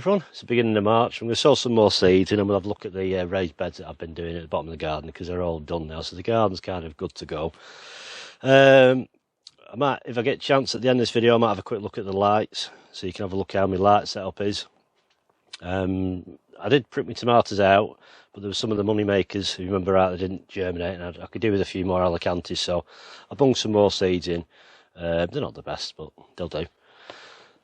everyone, it's the beginning of March. I'm going to sow some more seeds and then we'll have a look at the raised beds that I've been doing at the bottom of the garden because they're all done now, so the garden's kind of good to go. I might, if I get a chance at the end of this video, I might have a quick look at the lights so you can have a look at how my light setup is. I did prick my tomatoes out, but there were some of the money makers, who remember right, they didn't germinate, and I could do with a few more Alicantes, so I bunged some more seeds in. They're not the best, but they'll do.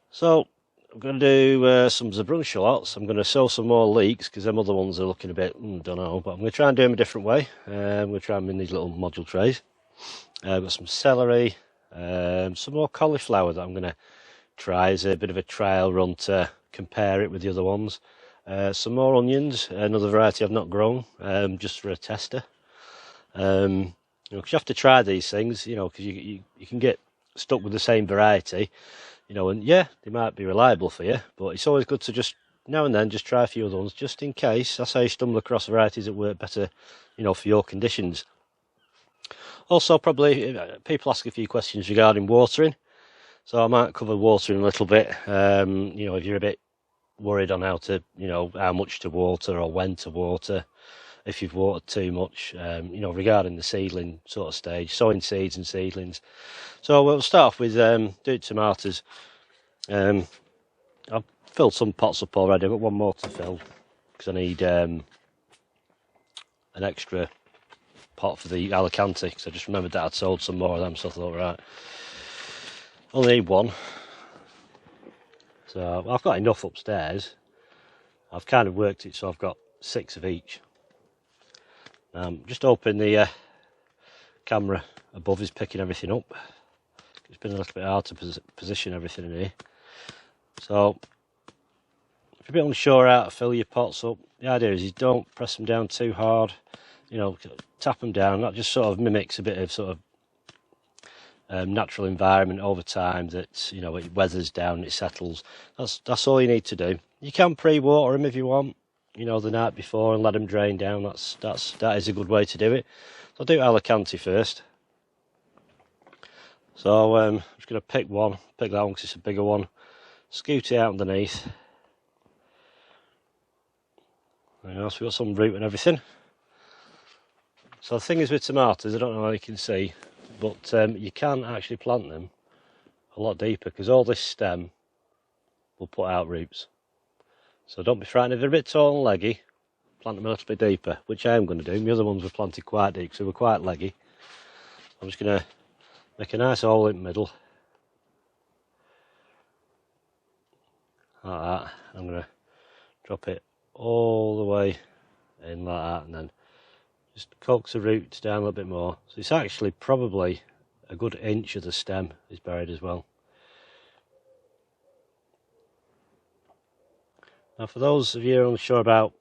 So I'm going to do some Zebrun shallots. I'm going to sow some more leeks because them other ones are looking a bit, don't know, but I'm going to try and do them a different way. I'm going to try them in these little module trays. I've got some celery, some more cauliflower that I'm going to try as a bit of a trial run to compare it with the other ones. Some more onions, another variety I've not grown, just for a tester. You know, because you have to try these things, you know, because you can get stuck with the same variety, you know, and yeah, they might be reliable for you, but it's always good to just now and then just try a few other ones, just in case. That's how you stumble across varieties that work better, you know, for your conditions. Also, probably people ask a few questions regarding watering, so I might cover watering a little bit. You know, if you're a bit worried on how to, you know, how much to water or when to water, if you've watered too much, you know, regarding the seedling sort of stage, sowing seeds and seedlings. So we'll start off with doing tomatoes. I've filled some pots up already. I've got one more to fill because I need an extra pot for the Alicante, because I just remembered that I'd sold some more of them, so I thought, right, only need one. So I've got enough upstairs. I've kind of worked it so I've got 6 of each. Just hoping the camera above is picking everything up. It's been a little bit hard to position everything in here. So if you're a bit unsure how to fill your pots up, the idea is you don't press them down too hard. You know, tap them down. That just sort of mimics a bit of sort of natural environment over time, that, you know, it weathers down, it settles. That's all you need to do. You can pre-water them if you want, you know, the night before, and let them drain down. That is a good way to do it. So I'll do Alicante first. So I'm just going to pick that one because it's a bigger one, scoot it out underneath. There you go, so we've got some root and everything. So the thing is with tomatoes, I don't know how you can see, but you can actually plant them a lot deeper because all this stem will put out roots. So don't be frightened if they're a bit tall and leggy, plant them a little bit deeper, which I am going to do. The other ones were planted quite deep, so they were quite leggy. I'm just going to make a nice hole in the middle, like that. I'm going to drop it all the way in like that, and then just coax the roots down a little bit more. So it's actually probably a good inch of the stem is buried as well. Now, for those of you who are unsure about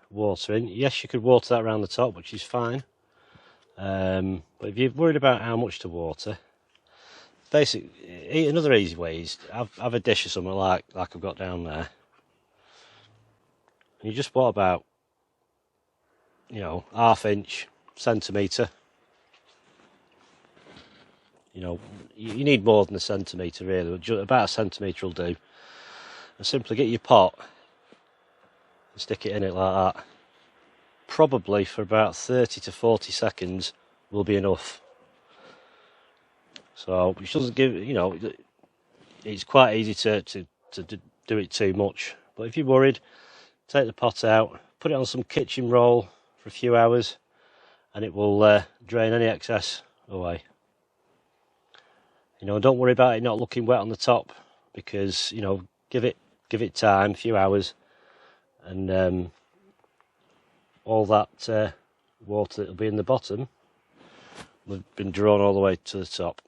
watering, yes, you could water that around the top, which is fine. But if you're worried about how much to water, another easy way is have a dish or something like I've got down there, and you just water about, you know, 1/2 inch, centimetre. You know, you need more than a centimetre really, but about a centimetre will do. And simply get your pot and stick it in it like that. Probably for about 30 to 40 seconds will be enough. So which doesn't give, you know, it's quite easy to do it too much. But if you're worried, take the pot out, put it on some kitchen roll for a few hours, and it will drain any excess away. You know, don't worry about it not looking wet on the top, because, you know, give it time, a few hours, and all that water that will be in the bottom will have been drawn all the way to the top.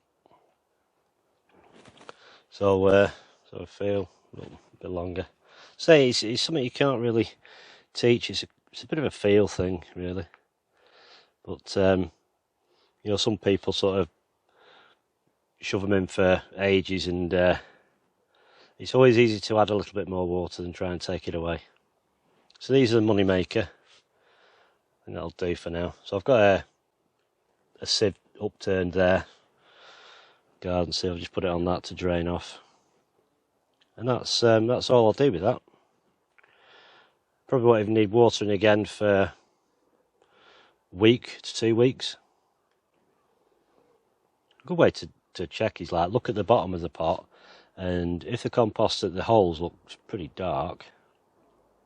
So I feel a little bit longer. Say it's something you can't really teach. It's a bit of a feel thing, really. But you know, some people sort of shove them in for ages, and it's always easy to add a little bit more water than try and take it away. So these are the money maker. I think that'll do for now. So I've got a sieve upturned there, garden sieve. I'll just put it on that to drain off, and that's all I'll do with that. Probably won't even need watering again for a week to 2 weeks. A good way to check is like look at the bottom of the pot, and if the compost at the holes looks pretty dark,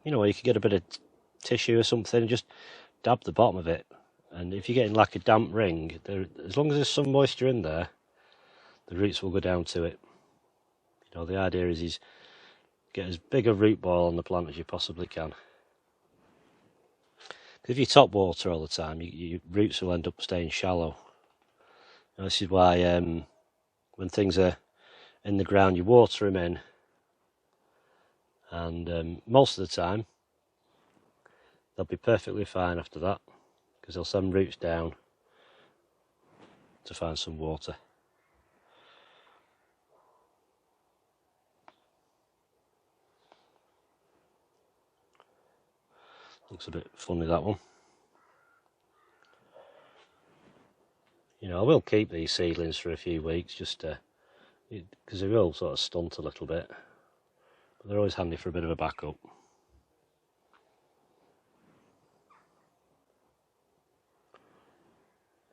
you know, you could get a bit of tissue or something and just dab the bottom of it. And if you're getting like a damp ring, as long as there's some moisture in there, the roots will go down to it. You know, the idea is get as big a root ball on the plant as you possibly can. If you top water all the time, your roots will end up staying shallow. And this is why when things are in the ground, you water them in, and most of the time they'll be perfectly fine after that, because they'll send roots down to find some water. Looks a bit funny, that one. You know, I will keep these seedlings for a few weeks, just because they will sort of stunt a little bit, but they're always handy for a bit of a backup.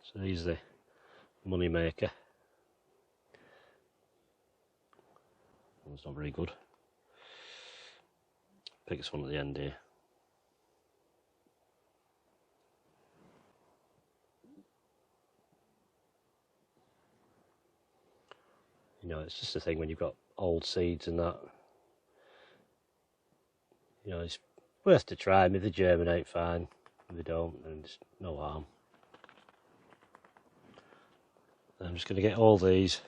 So here's the money maker. It's not very good. Pick this one at the end here. You know, it's just a thing when you've got old seeds and that. You know, it's worth to try. If they germinate, fine. If they don't, then it's no harm. I'm just going to get all these,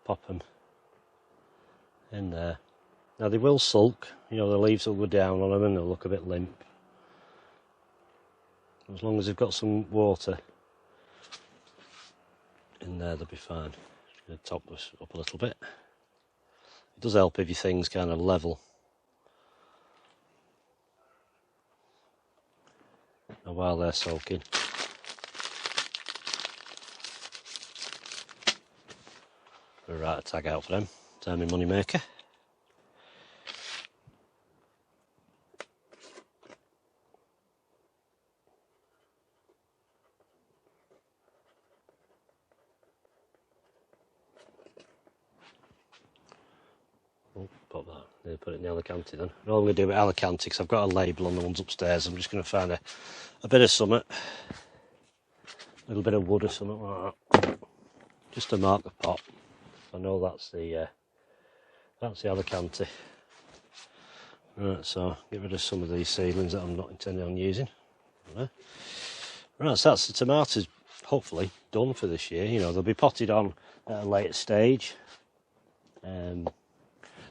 pop them in there. Now they will sulk, you know, the leaves will go down on them and they'll look a bit limp. As long as they've got some water in there, they'll be fine. Just going to top this up a little bit. It does help if your thing's kind of level. Now while they're soaking, I'll write a tag out for them. Time my money maker. Pop that. I'll put it in the Alicante then. All I'm going to do with Alicante, because I've got a label on the ones upstairs, I'm just going to find a bit of something, a little bit of wood or something like that, just to mark the pot. I know that's the Alicante. Right, so get rid of some of these seedlings that I'm not intending on using. Right, so that's the tomatoes hopefully done for this year. You know, they'll be potted on at a later stage.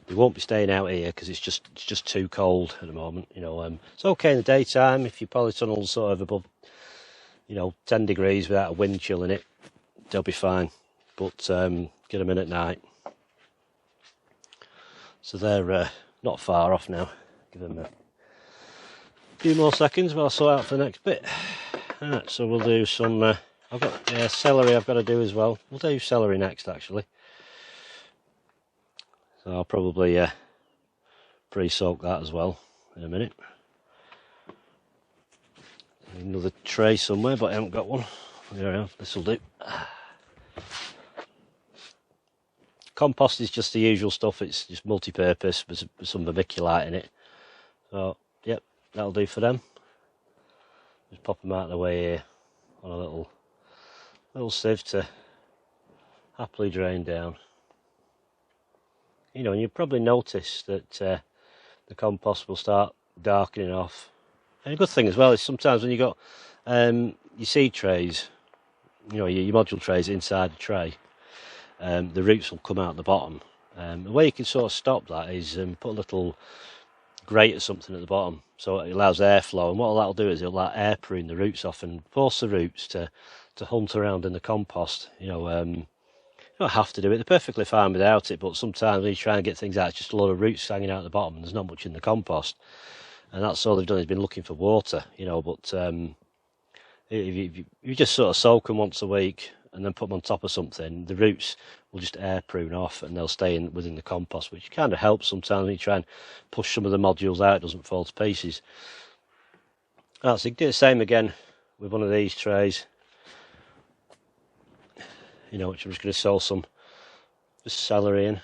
They won't be staying out here because it's just too cold at the moment. You know, it's okay in the daytime if your polytunnel's sort of above, you know, 10 degrees without a wind chill in it, they'll be fine. But get them in at night. So they're not far off now. Give them a few more seconds while I sort out for the next bit. Right, so we'll do some. I've got celery I've got to do as well. We'll do celery next actually. So I'll probably pre-soak that as well in a minute. Another tray somewhere, but I haven't got one. There I have. This will do. Compost is just the usual stuff. It's just multi-purpose with some vermiculite in it. So yep, that'll do for them. Just pop them out of the way here on a little sieve to happily drain down. You know, and you'll probably notice that the compost will start darkening off. And a good thing as well is sometimes when you've got your seed trays, you know, your module trays inside the tray, the roots will come out the bottom. The way you can sort of stop that is put a little grate or something at the bottom so it allows airflow. And what that'll do is it'll like air prune the roots off and force the roots to hunt around in the compost. You know, you don't have to do it. They're perfectly fine without it, but sometimes when you try and get things out, it's just a lot of roots hanging out at the bottom and there's not much in the compost. And that's all they've done is been looking for water, you know, but if you just sort of soak them once a week and then put them on top of something, the roots will just air prune off and they'll stay within the compost, which kind of helps sometimes when you try and push some of the modules out, it doesn't fall to pieces. So you can do the same again with one of these trays, which I'm just going to sow some celery in.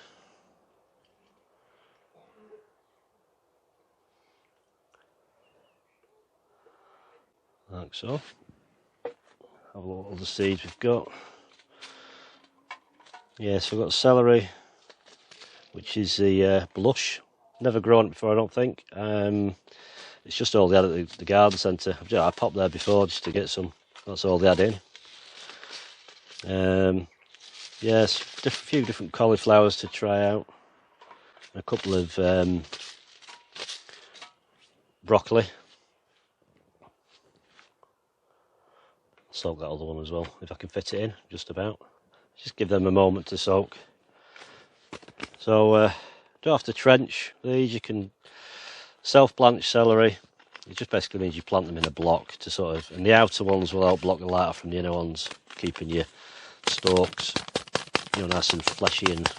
Like so. Have a look at all the seeds we've got. So we've got celery, which is the blush. Never grown it before, I don't think. It's just all they had at the garden centre. I popped there before just to get some. That's all they had in. A few different cauliflowers to try out. A couple of broccoli. Soak that other one as well, if I can fit it in, just about. Just give them a moment to soak. So, don't have to trench these. You can self-plant celery. It just basically means you plant them in a block to and the outer ones will help block the light from the inner ones, keeping your stalks, nice and fleshy and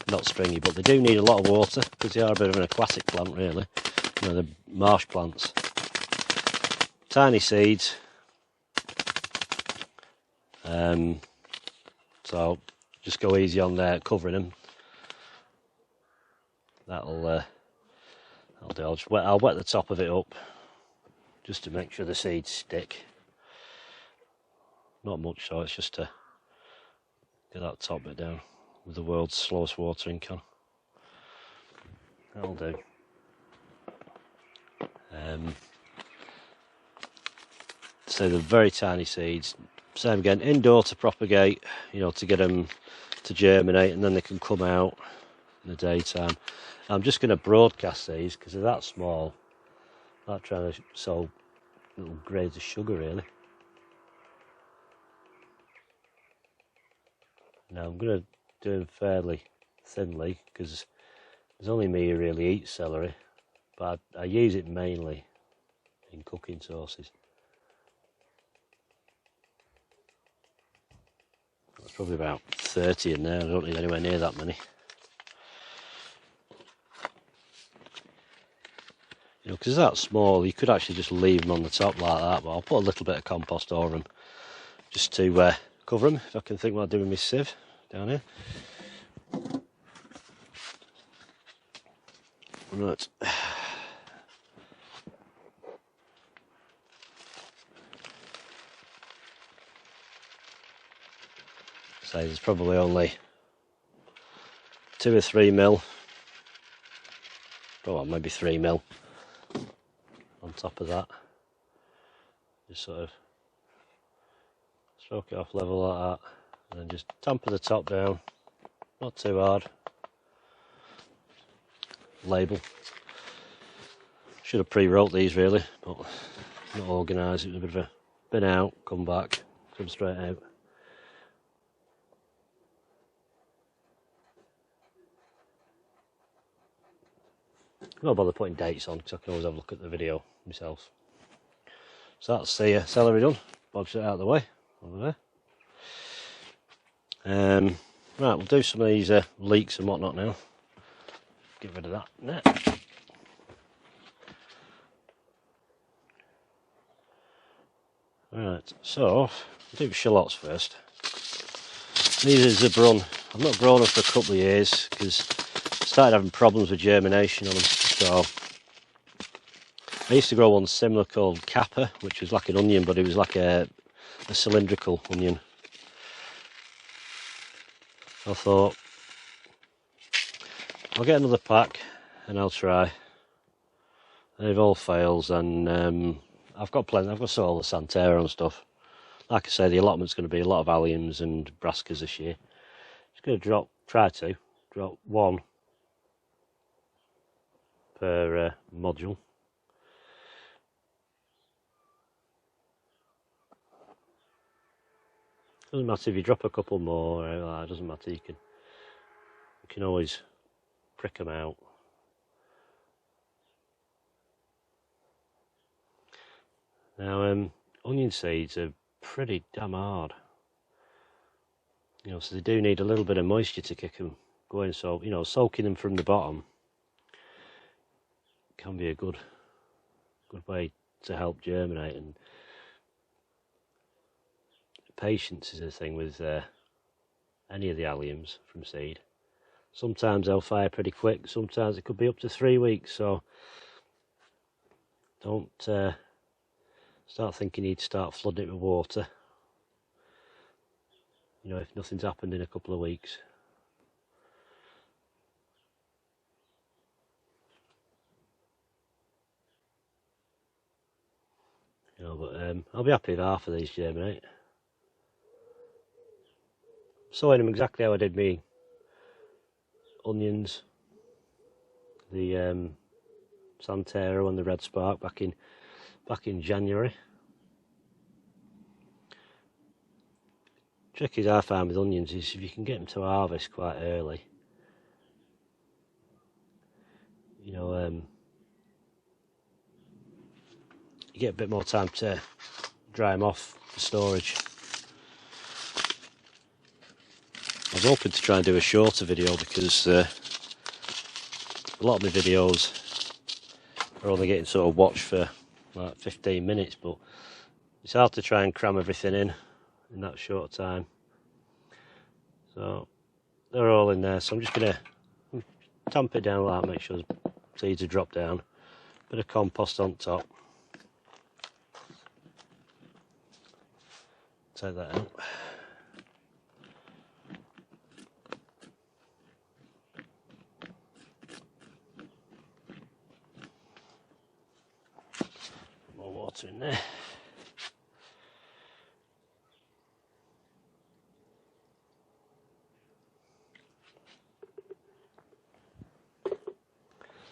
not stringy. But they do need a lot of water because they are a bit of an aquatic plant, really. The marsh plants. Tiny seeds. So just go easy on there, covering them. That'll do. I'll wet the top of it up just to make sure the seeds stick. Not much, so it's just to get that top bit down with the world's slowest watering can. That'll do. So the very tiny seeds. Same again, indoor to propagate, to get them to germinate, and then they can come out in the daytime. I'm just going to broadcast these because they're that small. I'm not trying to sow little grades of sugar, really. Now I'm going to do them fairly thinly because there's only me who really eats celery, but I use it mainly in cooking sauces. That's probably about 30 in there. I don't need anywhere near that many. Because they're that small, you could actually just leave them on the top like that, but I'll put a little bit of compost over them just to cover them, if I can think what I do with my sieve down here. Right. So there's probably only 2 or 3 mil, maybe 3 mil on top of that. Just sort of stroke it off level like that, and then just tamper the top down, not too hard. Label. Should have pre-wrote these really, but not organised. It was a bit of a bin out, come back, come straight out. I'm not bother putting dates on because I can always have a look at the video myself. So that's the celery done. Bodge it out of the way over there. Right, we'll do some of these leeks and whatnot now. Get rid of that net. Right, so we'll do shallots first. These are Zabrun. I've not grown them for a couple of years because I started having problems with germination on them. So I used to grow one similar called Kappa, which was like an onion, but it was like a cylindrical onion. I thought I'll get another pack and I'll try. They've all failed, and I've got plenty. I've got all the Santerra and stuff. Like I say, the allotment's going to be a lot of alliums and brassicas this year. Just going to try to drop 1 per module. Doesn't matter if you drop a couple more. It doesn't matter. You can always prick them out. Now, onion seeds are pretty damn hard. You know, so they do need a little bit of moisture to kick them going. So, you know, soaking them from the bottom can be a good way to help germinate. And patience is a thing with any of the alliums from seed. Sometimes they'll fire pretty quick, sometimes it could be up to 3 weeks, so don't start thinking you need to start flooding it with water, you know, if nothing's happened in a couple of weeks. You know, but I'll be happy if half of these germinate. Sowing them exactly how I did me onions, the Santero and the Red Spark back in January. Trick is I find with onions is if you can get them to harvest quite early, you know, you get a bit more time to dry them off for storage. I was hoping to try and do a shorter video because a lot of my videos are only getting sort of watched for like 15 minutes, but it's hard to try and cram everything in that short time. So they're all in there, so I'm just going to tamp it down like that, make sure the seeds are dropped down. Bit of compost on top. Take that out. More water in there.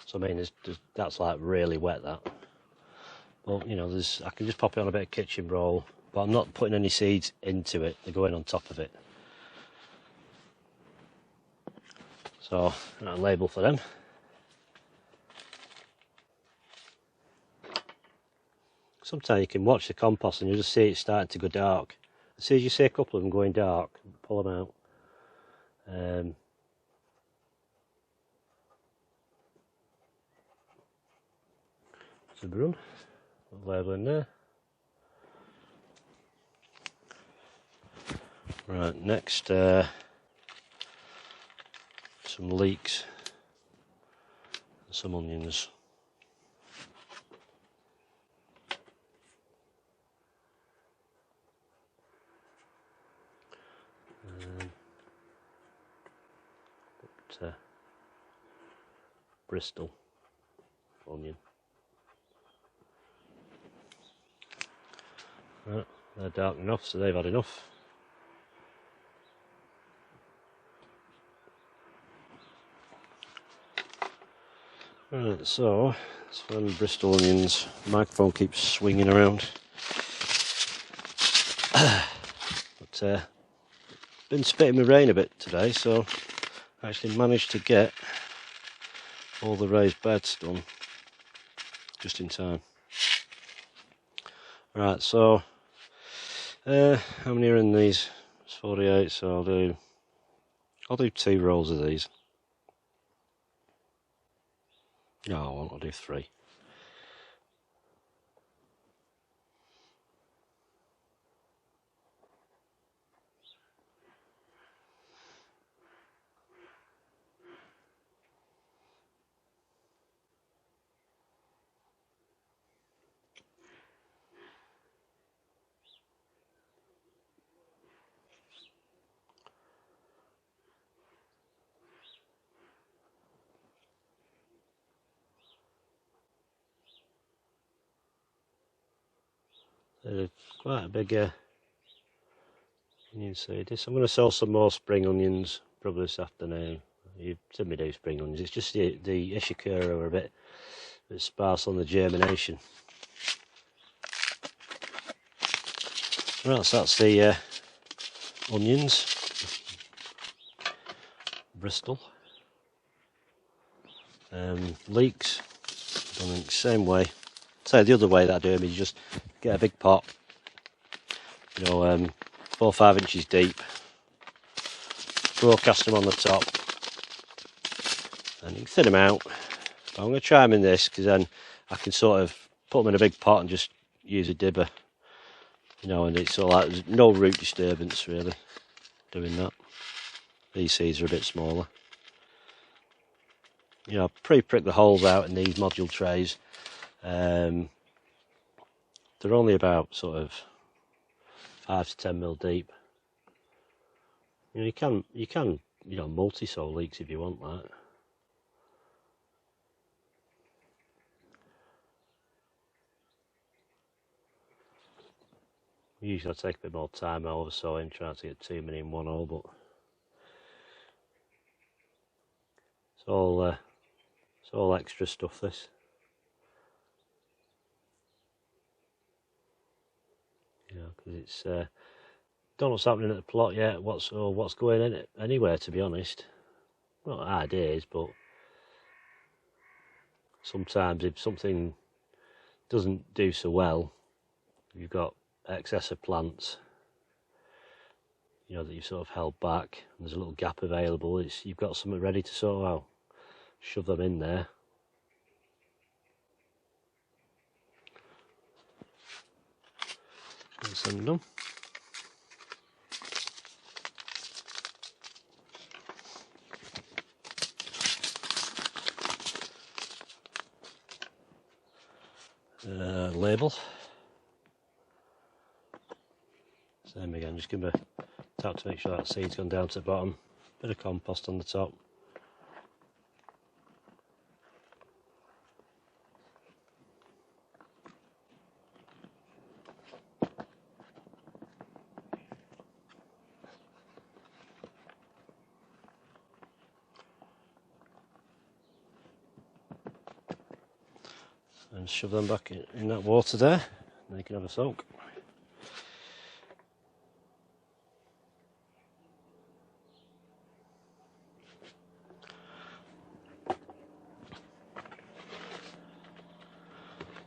So I mean, that's like really wet, that. Well, you know, I can just pop it on a bit of kitchen roll, but I'm not putting any seeds into it, they're going on top of it. So, a label for them. Sometimes you can watch the compost and you'll just see it starting to go dark. As soon as you see a couple of them going dark, pull them out. The broom, label in there. Right, next some leeks, and some onions. Bristol onion. Right, they're dark enough, so they've had enough. Right, so it's from Bristol onions. The microphone keeps swinging around. But been spitting with rain a bit today, so I actually managed to get all the raised beds done just in time. Right, so how many are in these? It's 48, so I'll do 2 rolls of these. No, I won't, I'll do 3. Quite a big onion seed. I'm going to sell some more spring onions probably this afternoon. You've seen me do spring onions. It's just the Ishikura are a bit sparse on the germination. Right, so that's the onions. Bristol. Leeks. I think same way. So the other way that I do them is just get a big pot, you know, 4 or 5 inches deep, broadcast them on the top, and you can thin them out. But I'm going to try them in this because then I can sort of put them in a big pot and just use a dibber, you know, and it's all like there's no root disturbance really doing that. These seeds are a bit smaller. You know, pre-prick the holes out in these module trays. They're only about sort of 5 to 10 mil deep. You know, you can multi-sow leeks if you want that. Usually I take a bit more time over sowing, trying to get too many in one hole, but it's all extra stuff this. Yeah, because it's don't know what's happening at the plot yet. What's going in it anywhere, to be honest. Not ideas, but sometimes if something doesn't do so well, you've got excess of plants, you know, that you've sort of held back, and there's a little gap available. You've got something ready to sort out. Shove them in there. And send them. Label. Same again, just give them a tap to make sure that seed's gone down to the bottom. Bit of compost on the top. And shove them back in that water there, and they can have a soak.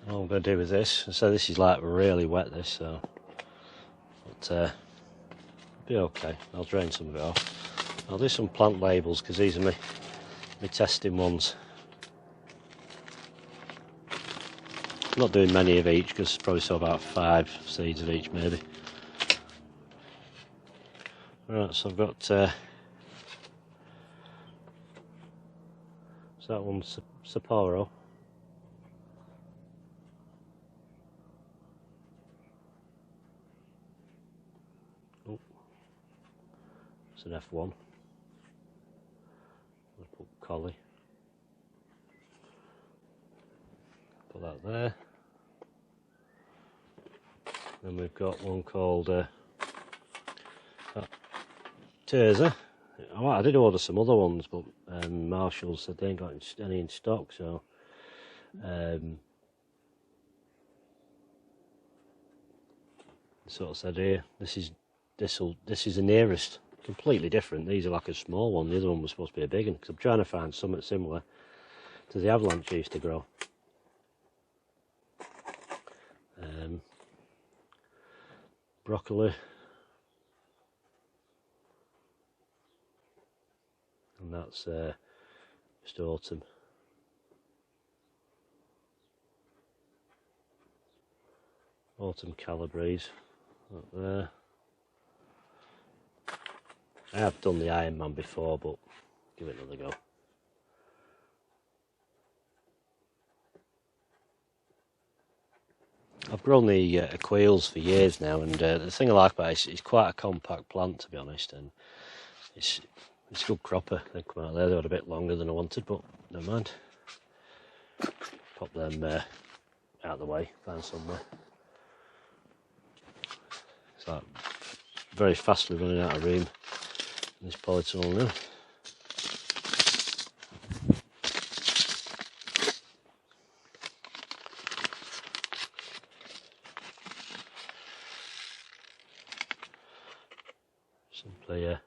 All I'm going to do with this, so this is like really wet, this, so but be okay. I'll drain some of it off. I'll do some plant labels because these are my testing ones. I'm not doing many of each because probably saw about 5 seeds of each maybe. Right, so I've got so that one's Sapporo. Oh, it's an F1. I'll put collie. Put that there. Then we've got one called Taser. I did order some other ones, but Marshall said they ain't got any in stock, so sort of said here, this is the nearest. Completely different. These are like a small one. The other one was supposed to be a big one, because I'm trying to find something similar to the avalanche used to grow. Broccoli. And that's just autumn. Autumn Calabrese, up there. I have done the Iron Man before, but give it another go. I've grown the Aquils for years now, and the thing I like about it is it's quite a compact plant, to be honest, and it's a good cropper. They come out there. They were a bit longer than I wanted, but never mind. Pop them out of the way, find somewhere. It's like very fastly running out of room in this polytunnel now. Simply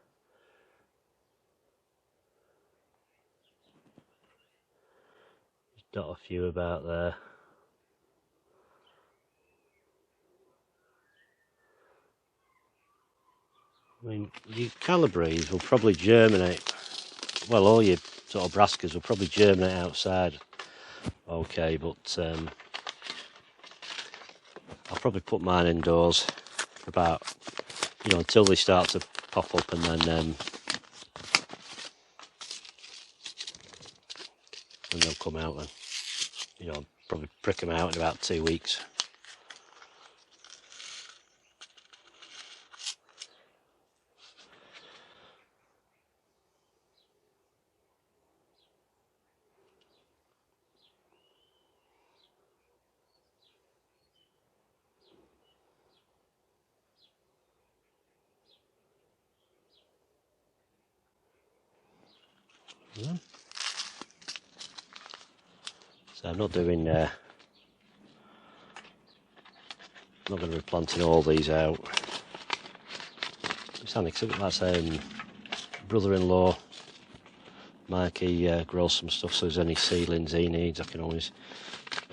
just dot a few about there. I mean, your Calibres will probably germinate, well, all your sort of brassicas will probably germinate outside, okay, but I'll probably put mine indoors for about, you know, until they start to pop up, and then they'll come out then. You know, probably prick them out in about 2 weeks. Yeah. So I'm not doing, not going to be planting all these out. It's handy because that's brother-in-law Mikey grows some stuff, so if there's any seedlings he needs, I can always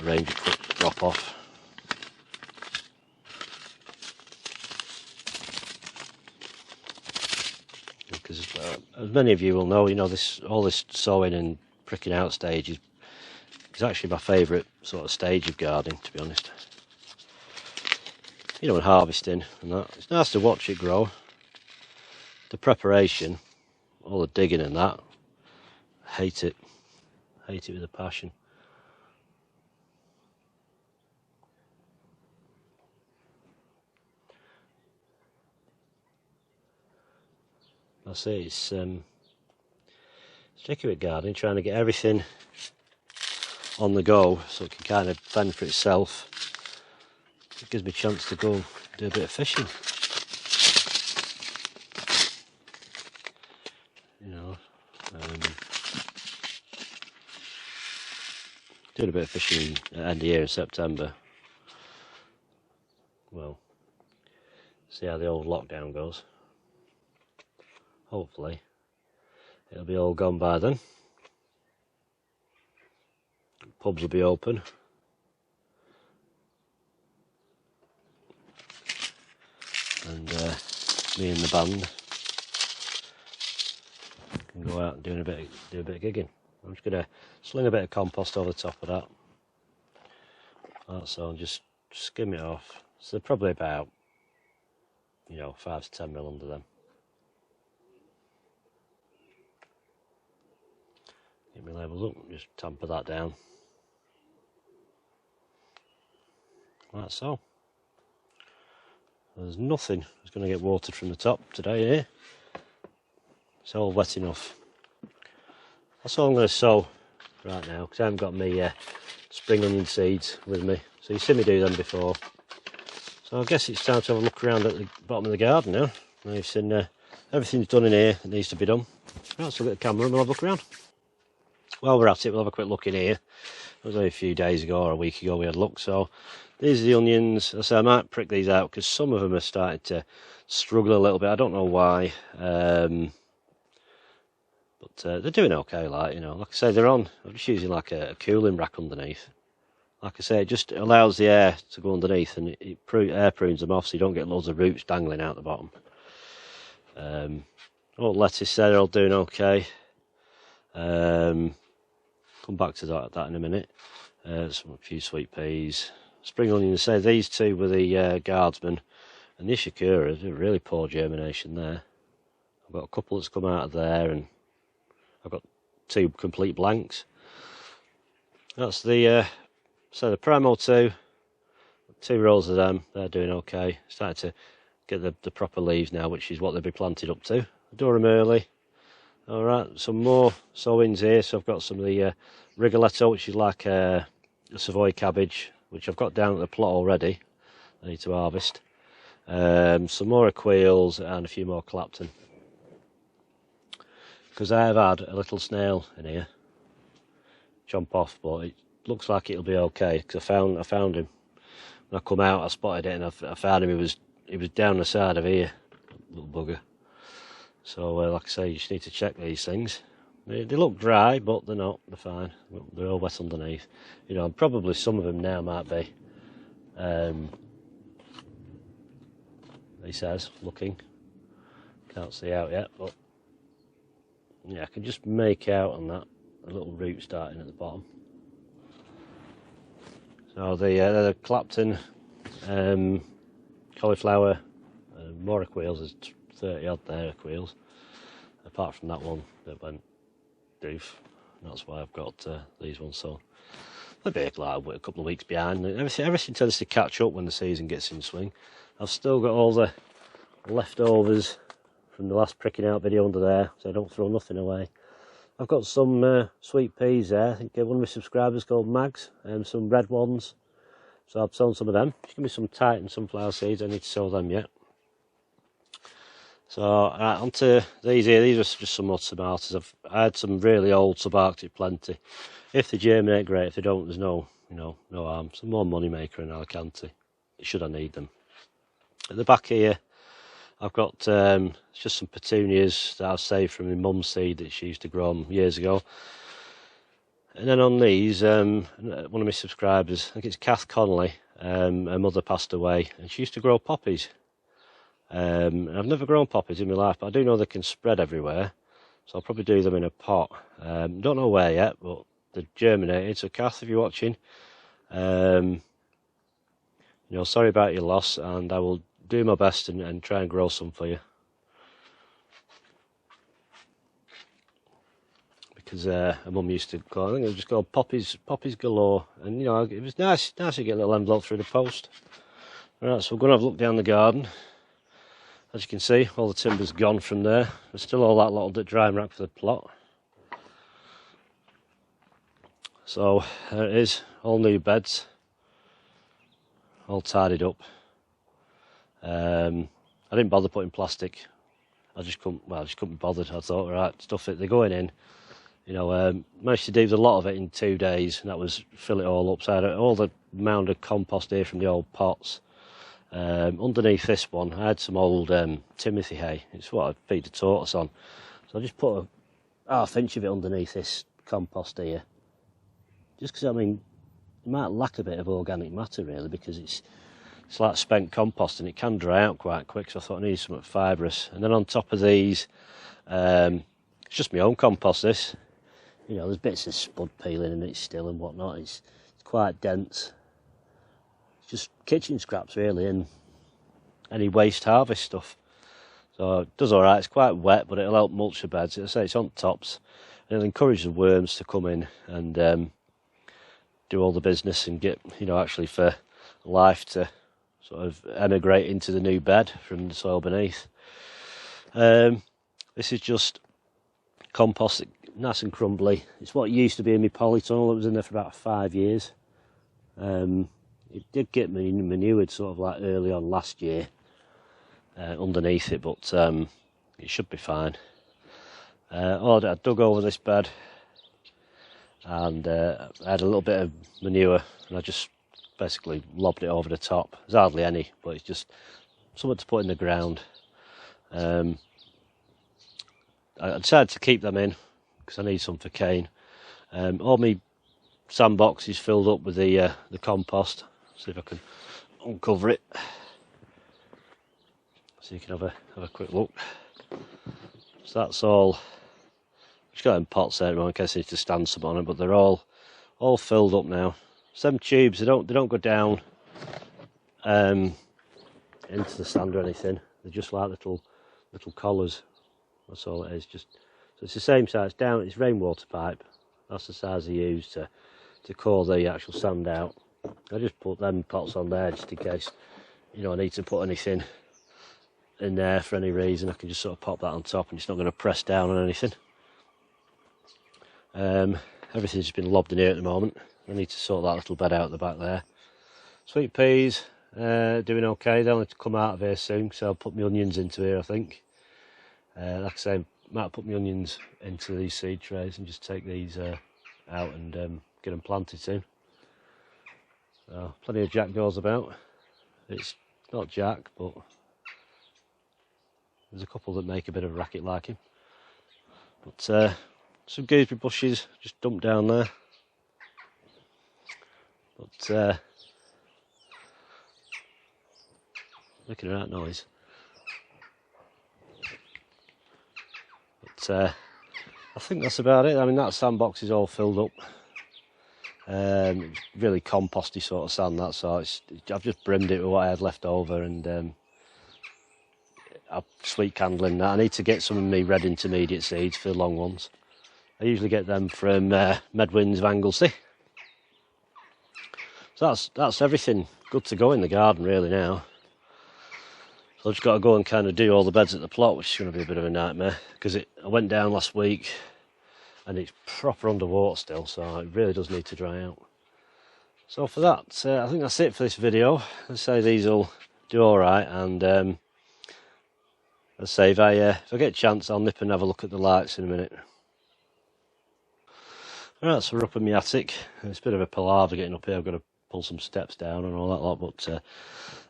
arrange a quick drop off. Because as many of you will know, you know, all this sowing and pricking out stage is actually my favourite sort of stage of gardening, to be honest. You know, and harvesting and that. It's nice to watch it grow. The preparation, all the digging and that, I hate it. Hate it with a passion. I say it's tricky with gardening, trying to get everything on the go so it can kind of fend for itself. It gives me a chance to go do a bit of fishing. You know, doing a bit of fishing at the end of the year in September. Well, see how the old lockdown goes. Hopefully it'll be all gone by then. Pubs will be open. And me and the band can go out and do a bit of gigging. I'm just going to sling a bit of compost over the top of that. That's all, and just skim it off. So probably about, you know, 5 to 10 mil under them. Get my labels up, just tamper that down. Like so. There's nothing that's going to get watered from the top today here. It's all wet enough. That's all I'm going to sow right now, because I haven't got my spring onion seeds with me. So you've seen me do them before. So I guess it's time to have a look around at the bottom of the garden now. Now you've seen everything's done in here that needs to be done. Right, so we'll get the camera and we'll have a look around. While we're at it, we'll have a quick look in here. It was only a few days ago or a week ago we had a look. So these are the onions. I say I might prick these out because some of them are starting to struggle a little bit. I don't know why. But they're doing okay, like, you know. Like I say, they're on. I'm just using like a cooling rack underneath. Like I say, it just allows the air to go underneath, and it air prunes them off so you don't get loads of roots dangling out the bottom. All lettuce there, they're all doing okay. Come back to that in a minute. A few sweet peas. Spring onions, say these two were the guardsmen, and the Ishikura, really poor germination there. I've got a couple that's come out of there, and I've got 2 complete blanks. That's the the Primo 2 rows of them. They're doing okay. Starting to get the proper leaves now, which is what they'll be planted up to. Adore them early. All right, some more sowings here. So I've got some of the Rigoletto, which is like a Savoy cabbage, which I've got down at the plot already. I need to harvest. Some more Aquils and a few more Clapton. Because I have had a little snail in here. Chomp off, but it looks like it'll be okay. Because I found him. When I come out, I spotted it, and I found him. He was down the side of here, little bugger. So, like I say, you just need to check these things. They look dry, but they're not. They're fine. They're all wet underneath. You know, probably some of them now might be. He says, looking Can't see out yet, but yeah, I can just make out on that a little root starting at the bottom. So the Clapton cauliflower moraqueels, there's 30 odd there quails. Apart from that one that went doof, that's why I've got these ones. So maybe like a couple of weeks behind. Everything tends to catch up when the season gets in swing. I've still got all the leftovers from the last pricking out video under there, so I don't throw nothing away. I've got some sweet peas there. I think one of my subscribers called Mags, some red ones. So I've sown some of them. There's going to be some Titan sunflower seeds. I need to sow them yet. So onto these here. These are just some more tomatoes. I had some really old subarctic plenty. If they germinate, great. If they don't, there's no harm. Some more money maker in Alicante, should I need them. At the back here, I've got just some petunias that I've saved from my mum's seed that she used to grow them years ago. And then on these, one of my subscribers, I think it's Kath Connolly, her mother passed away, and she used to grow poppies. I've never grown poppies in my life, but I do know they can spread everywhere, so I'll probably do them in a pot. Don't know where yet, but they're germinated. So Kath, if you're watching, sorry about your loss, and I will do my best and try and grow some for you. Because her mum used to call, I think it was just called poppies galore, and it was nice to get a little envelope through the post. Right, so we're going to have a look down the garden. As you can see, all the timber's gone from there. There's still all that little drying rack for the plot. So there it is, all new beds, all tidied up. I didn't bother putting plastic. I just couldn't be bothered. I thought, right, stuff it, they're going in. Managed to do a lot of it in 2 days, and that was fill it all up. So I had all the mound of compost here from the old pots. Underneath this one, I had some old Timothy hay. It's what I feed the tortoise on. So I just put a half inch of it underneath this compost here. Just because, it might lack a bit of organic matter really, because it's like spent compost and it can dry out quite quick. So I thought I needed something fibrous. And then on top of these, it's just my own compost. This, there's bits of spud peeling in it still and whatnot. It's quite dense. Just kitchen scraps really, and any waste harvest stuff. So it does alright. It's quite wet, but it'll help mulch the beds. As I say, it's on tops, and it'll encourage the worms to come in and do all the business and get, actually for life to sort of emigrate into the new bed from the soil beneath. This is just compost, nice and crumbly. It's what used to be in my polytunnel. It was in there for about 5 years. It did get manured sort of like early on last year underneath it, but it should be fine. I dug over this bed, and I had a little bit of manure, and I just basically lobbed it over the top. There's hardly any, but it's just something to put in the ground. I decided to keep them in because I need some for Kane. All my sandbox is filled up with the compost. See if I can uncover it, so you can have a quick look. So that's all. Just got them pots there in case I need to stand some on it, but they're all filled up now. Some tubes, they don't go down into the sand or anything. They're just like little collars. That's all it is. So it's the same size down. It's rainwater pipe. That's the size I use to core the actual sand out. I just put them pots on there just in case, I need to put anything in there for any reason. I can just sort of pop that on top, and it's not going to press down on anything. Everything's just been lobbed in here at the moment. I need to sort that little bed out at the back there. Sweet peas, doing okay. They'll need to come out of here soon, so I'll put my onions into here, I think. Like I say, I might put my onions into these seed trays and just take these out and get them planted soon. Plenty of Jack goes about. It's not Jack, but there's a couple that make a bit of a racket like him. But some gooseberry bushes just dumped down there. But making a right noise. I think that's about it. I mean, that sandbox is all filled up. It's really composty sort of sand, that, so I've just brimmed it with what I had left over, and I'm sweet candling that. I need to get some of my red intermediate seeds for the long ones. I usually get them from Medwin's of Anglesey. So that's everything good to go in the garden really now. So I've just got to go and kind of do all the beds at the plot, which is going to be a bit of a nightmare, because I went down last week and it's proper underwater still, so it really does need to dry out. So for that, I think that's it for this video. Let's say these will do alright, and let's say if I get a chance, I'll nip and have a look at the lights in a minute. Alright, so we're up in my attic. It's a bit of a palaver getting up here. I've got to pull some steps down and all that lot, but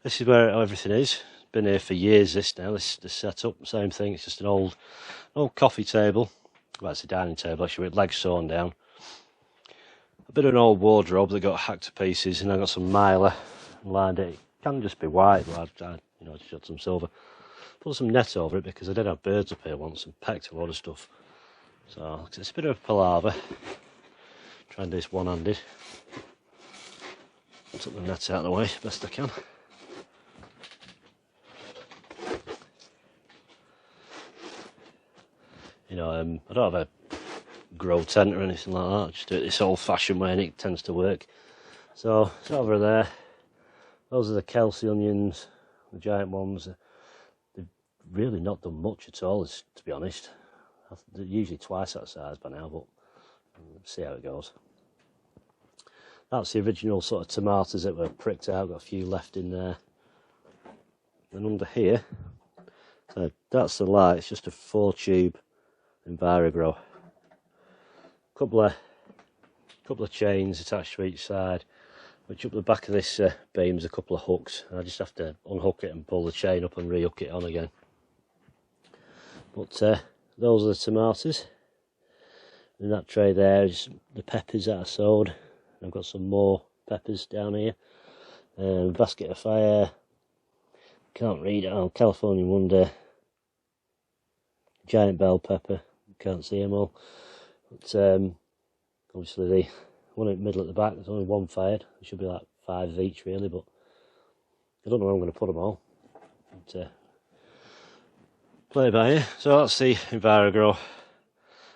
this is where everything is. It's been here for years, this setup, same thing. It's just an old coffee table. Well, it's a dining table actually, with legs sewn down. A bit of an old wardrobe that got hacked to pieces, and I got some mylar lined it. It can just be white, but I just got some silver. Put some net over it because I did have birds up here once and pecked a lot of stuff. So it's a bit of a palaver. Try and do this one-handed. Took the net out of the way best I can. I don't have a grow tent or anything like that. I just do it this old-fashioned way, and it tends to work. So it's over there. Those are the Kelsey onions, the giant ones. They've really not done much at all, to be honest. They're usually twice that size by now, but we'll see how it goes. That's the original sort of tomatoes that were pricked out. Got a few left in there. And under here, so that's the light. It's just a 4-tube EnviroGrow. Couple of chains attached to each side, which up the back of this beam's a couple of hooks. I just have to unhook it and pull the chain up and rehook it on again. But those are the tomatoes. In that tray there is the peppers that I sowed. I've got some more peppers down here. Basket of fire. Can't read it. Oh, California Wonder. Giant bell pepper. Can't see them all. But obviously the one in the middle at the back, there's only one fired. It should be like 5 of each really, but I don't know where I'm going to put them all. But, play by ear. So that's the EnviroGrow.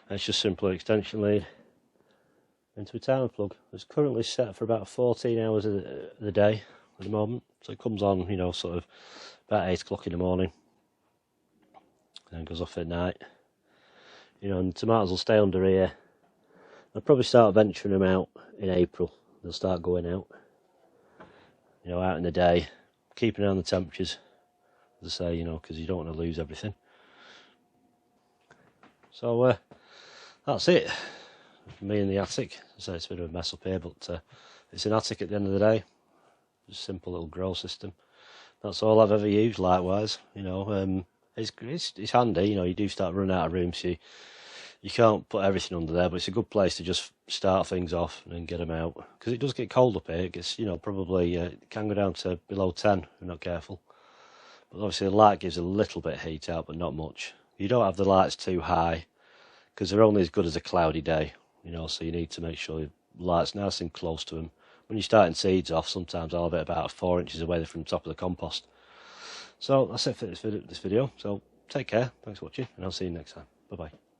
It's just simply extension lead into a timer plug. It's currently set for about 14 hours of the day at the moment. So it comes on, sort of about 8 o'clock in the morning. And then goes off at night. And tomatoes will stay under here. I'll probably start venturing them out in April. They'll start going out. Out in the day. Keeping an eye on the temperatures. As I say, because you don't want to lose everything. So that's it. Me in the attic. So it's a bit of a mess up here, but it's an attic at the end of the day. Just a simple little grow system. That's all I've ever used. Likewise, it's handy. You do start running out of room, so you can't put everything under there. But it's a good place to just start things off and then get them out, because it does get cold up here. It gets, probably it can go down to below 10 if you're not careful. But obviously the light gives a little bit of heat out, but not much. You don't have the lights too high, because they're only as good as a cloudy day. So you need to make sure the light's nice and close to them. When you're starting seeds off, sometimes I'll have it about 4 inches away from the top of the compost. So that's it for this video. So take care, thanks for watching, and I'll see you next time. Bye bye.